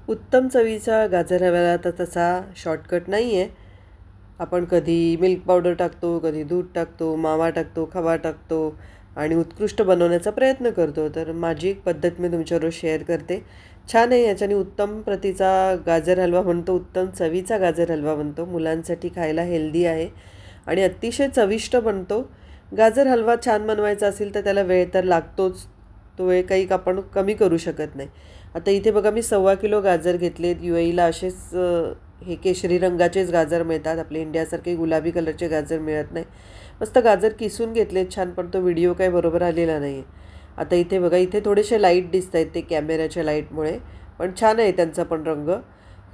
उत्तम चवीचा गाजर हव्याला तर तसा शॉर्टकट नाही आहे. आपण कधी मिल्क पावडर टाकतो, कधी दूध टाकतो, मावा टाकतो, खवा टाकतो आणि उत्कृष्ट बनवण्याचा प्रयत्न करतो. तर माझी एक पद्धत मी तुमच्याबरोबर शेअर करते. छान आहे. याच्याने उत्तम प्रतीचा गाजर हलवा बनतो, उत्तम चवीचा गाजर हलवा बनतो. मुलांसाठी खायला हेल्दी आहे आणि अतिशय चविष्ट बनतो. गाजर हलवा छान बनवायचा असेल तर त्याला वेळ तर लागतोच. तो वेळ काही आपण कमी करू शकत नाही. आता इथे बघा मी 1.25 किलो गाजर घेतलेत. UAEला असेच हे केशरी रंगाचेच गाजर मिळतात. आपले इंडियासारखे गुलाबी कलरचे गाजर मिळत नाही. मस्त गाजर किसून घेतलेत छान, पण तो व्हिडिओ काही बरोबर आलेला नाही आहे. आता इथे बघा, इथे थोडेसे लाईट दिसत आहेत ते कॅमेऱ्याच्या लाईटमुळे, पण छान आहे त्यांचा पण रंग.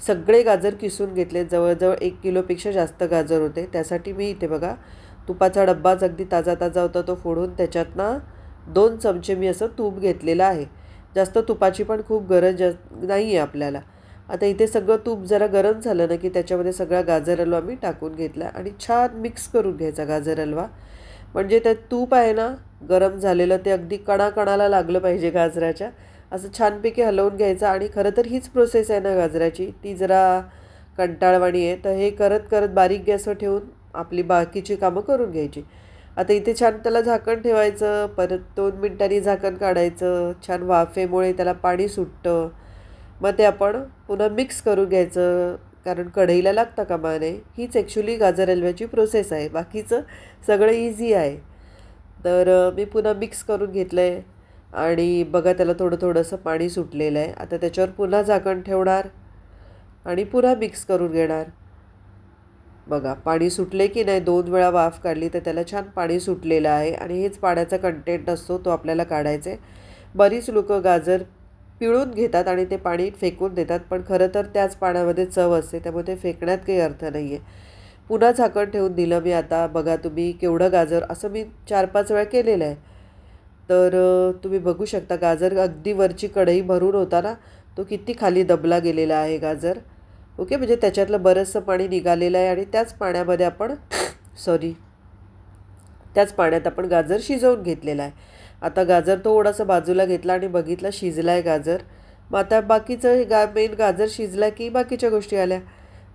सगळे गाजर किसून घेतले. जवळजवळ 1 किलोपेक्षा जास्त गाजर होते. त्यासाठी मी इथे बघा तुपाचा डब्बाच अगदी ताजा ताजा होता तो फोडून त्याच्यातनं 2 चमचे मी असं तूप घेतलेलं आहे. जास्त तुपाची पण खूप गरज नाही आहे आपल्याला. आता इथे सगळं तूप जरा गरम झालं ना की त्याच्यामध्ये सगळा गाजर हलवा मी टाकून घेतला आणि छान मिक्स करून घ्यायचा गाजर हलवा. म्हणजे त्यात तूप आहे ना गरम झालेलं, ते अगदी कणाकणाला लागलं पाहिजे गाजराच्या. असं छानपैकी हलवून घ्यायचं. आणि खरं तर हीच प्रोसेस आहे ना गाजराची, ती जरा कंटाळवाणी आहे. तर हे करत करत बारीक गॅसवर ठेवून आपली बाकीची कामं करून घ्यायची. आता इथे छान त्याला झाकण ठेवायचं. परत 2 मिनिटांनी झाकण काढायचं. छान वाफेमुळे त्याला पाणी सुटतं. मग ते आपण पुन्हा मिक्स करून घ्यायचं, कारण कढईला लागता कामा नये. हीच ॲक्च्युली गाजर हलव्याची प्रोसेस आहे. बाकीचं सगळं इझी आहे. तर मी पुन्हा मिक्स करून घेतलं आहे आणि बघा त्याला थोडं थोडंसं पाणी सुटलेलं आहे. आता त्याच्यावर पुन्हा झाकण ठेवणार आणि पुन्हा मिक्स करून घेणार. बघा पाणी सुटले की नाही, 2 वेळा वाफ काढली तर त्याला छान पाणी सुटलेलं आहे आणि हेच पाण्याचा कंटेंट असतो, तो आपल्याला काढायचा आहे. बरीच लोकं गाजर पिळून घेतात आणि ते पाणी फेकून देतात, पण खरं तर त्याच पाण्यामध्ये चव असते, त्यामुळे ते फेकण्यात काही अर्थ नाही आहे. पुन्हा झाकण ठेवून दिलं मी. आता बघा तुम्ही केवढं गाजर, असं मी 4-5 वेळा केलेलं आहे. तर तुम्ही बघू शकता गाजर अगदी वरची कढई भरून होता ना, तो किती खाली दबला गेलेला आहे गाजर. ओके, म्हणजे त्याच्यातलं बरंचसं पाणी निघालेलं आहे आणि त्याच पाण्यामध्ये आपण सॉरी त्याच पाण्यात आपण गाजर शिजवून घेतलेला आहे. आता गाजर थोडासा बाजूला घेतला आणि बघितला शिजला आहे गाजर. मग आता बाकीचं मेन गाजर शिजला की बाकीच्या गोष्टी आल्या.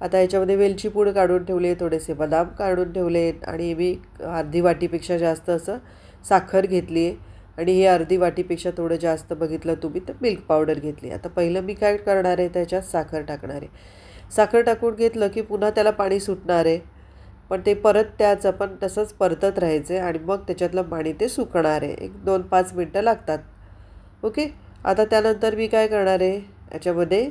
आता याच्यामध्ये वेलची पूड काढून ठेवले, थोडेसे बदाम काढून ठेवले आणि मी अर्धी वाटीपेक्षा जास्त असं साखर घेतली आहे. आणि ही अर्धी वाटीपेक्षा थोडं जास्त बघितलं तुम्ही तर मिल्क पावडर घेतली. आता पहिलं मी काय करणार आहे, त्याच्यात साखर टाकणार आहे. साखर टाकून घेतलं की पुन्हा त्याला पाणी सुटणार आहे, पण ते परत त्याच आपण तसंच परतत राहायचं आहे आणि मग त्याच्यातलं पाणी ते सुकणार आहे. 1-2-5 मिनटं लागतात. ओके. आता त्यानंतर मी काय करणार आहे, याच्यामध्ये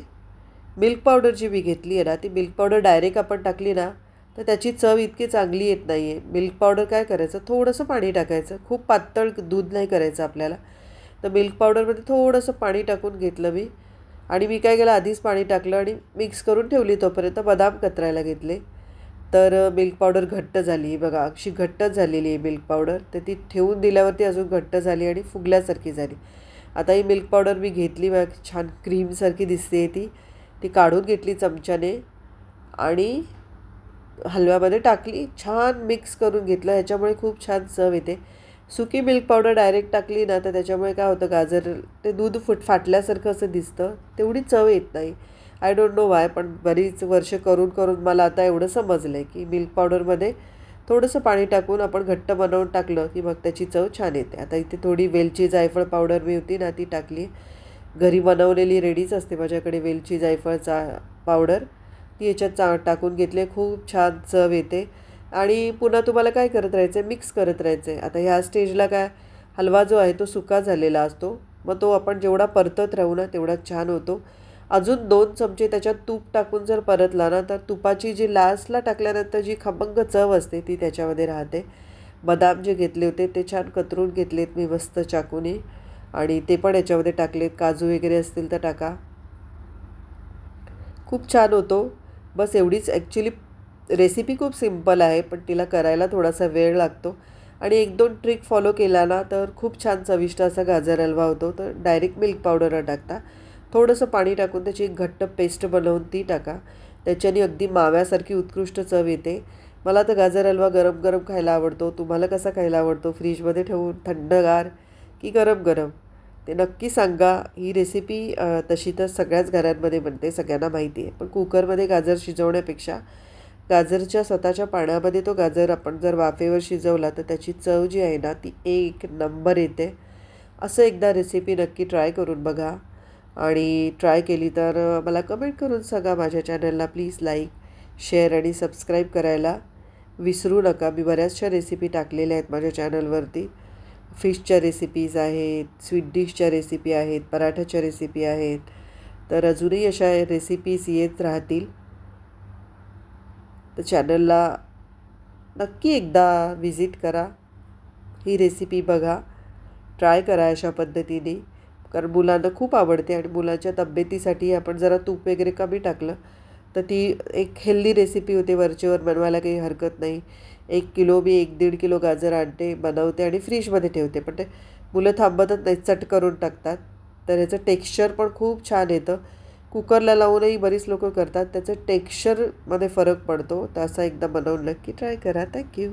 मिल्क पावडर जी मी घेतली आहे ना, ती मिल्क पावडर डायरेक्ट आपण टाकली ना तर त्याची चव इतकी चांगली येत नाही आहे. मिल्क पावडर काय करायचं, थोडंसं पाणी टाकायचं. खूप पातळ दूध नाही करायचं आपल्याला. तर मिल्क पावडरमध्ये थोडंसं पाणी टाकून घेतलं मी. आणि मी काय केलं, आधीच पाणी टाकलं आणि मिक्स करून ठेवली. तोपर्यंत बदाम कतरायला घेतले. तर मिल्क पावडर घट्ट झाली बघा, अशी घट्टच झालेली आहे मिल्क पावडर. तर ती ठेवून दिल्यावरती अजून घट्ट झाली आणि फुगल्यासारखी झाली. आता ही मिल्क पावडर मी घेतली बघा, छान क्रीमसारखी दिसते ती. ती काढून घेतली चमच्याने आणि हलव्यामध्ये टाकली. छान मिक्स करून घेतलं. ह्याच्यामुळे खूप छान चव येते. सुकी मिल्क पावडर डायरेक्ट टाकली ना तर त्याच्यामुळे काय होतं, गाजर ते दूध फाटल्यासारखं असं दिसतं, तेवढी चव येत नाही. आय डोंट नो वाय, पण बरीच वर्ष करून करून मला आता एवढं समजलं आहे की मिल्क पावडरमध्ये थोडंसं पाणी टाकून आपण घट्ट बनवून टाकलं की मग त्याची चव छान येते. आता इथे थोडी वेलची जायफळ पावडर मी होती ना ती टाकली. घरी बनवलेली रेडीच असते माझ्याकडे वेलची जायफळचा पावडर. ती याच्यात टाकून घेतली. खूप छान चव येते. आणि पुन्हा तुम्हाला काय करत राहायचं आहे, मिक्स करत राहायचं आहे. आता ह्या स्टेजला काय, हलवा जो आहे तो सुका झालेला असतो, मग तो आपण जेवढा परतत राहू ना तेवढा छान होतो. अजून 2 चमचे त्याच्यात तूप टाकून जर परतला ना तर तुपाची जी लास्टला टाकल्यानंतर जी खमंग चव असते ती त्याच्यामध्ये राहते. बदाम जे घेतले होते ते छान कतरून घेतलेत मी मस्त चाकूने आणि ते पण याच्यामध्ये टाकलेत. काजू वगैरे असतील तर टाका. खूप छान होतो. बस एवढीच. ॲक्च्युली रेसिपी खूप सिंपल आहे, पण तिला करायला थोडासा वेळ लागतो. आणि 1-2 ट्रिक फॉलो केला ना तर खूप छान चविष्ट असा गाजर हलवा होतो. तर डायरेक्ट मिल्क पावडर न टाकता थोडंसं पाणी टाकून त्याची एक घट्ट पेस्ट बनवून ती टाका. त्याच्याने अगदी माव्यासारखी उत्कृष्ट चव येते. मला तर गाजर हलवा गरम गरम खायला आवडतो. तुम्हाला कसा खायला आवडतो, फ्रीजमध्ये ठेवून थंडगार की गरम गरम? ते नक्की सांगा. ही रेसिपी तशी तर सगळ्याच घरांमध्ये बनते, सगळ्यांना माहिती आहे. पण कुकरमध्ये गाजर शिजवण्यापेक्षा गाजरच्या स्वतःच्या पाण्यामध्ये तो गाजर आपण जर वाफेवर शिजवला तर त्याची चव जी आहे ना ती एक नंबर येते. असं एकदा रेसिपी नक्की ट्राय करून बघा आणि ट्राय केली तर मला कमेंट करून सांगा. माझ्या चॅनलला प्लीज लाईक, शेअर आणि सबस्क्राईब करायला विसरू नका. मी बऱ्याचशा रेसिपी टाकलेल्या आहेत माझ्या चॅनलवरती. फिशच्या रेसिपीज आहेत, स्वीट डिशच्या रेसिपी आहेत, पराठ्याच्या रेसिपी आहेत. तर अजूनही अशा रेसिपीज येत राहतील. तर चॅनलला नक्की एकदा विजिट करा. ही रेसिपी बघा, ट्राय करा अशा पद्धतीने. कारण मुलांना खूप आवडते आणि मुलांच्या तब्येतीसाठी आपण जरा तूप वगैरे कमी टाकलं तर ती एक हेल्दी रेसिपी होते. वरचेवर बनवायला काही हरकत नाही. 1 किलो मी 1-1.5 किलो गाजर आणते, बनवते आणि फ्रीजमध्ये ठेवते. पण ते मुलं थांबतच नाही, चट करून टाकतात. तर याचं टेक्स्चर पण खूप छान येतं. कुकरला लावूनही बरीच लोकं करतात. त्याचं टेक्स्चरमध्ये फरक पडतो. तर असा एकदा बनवून नक्की ट्राय करा. थँक्यू.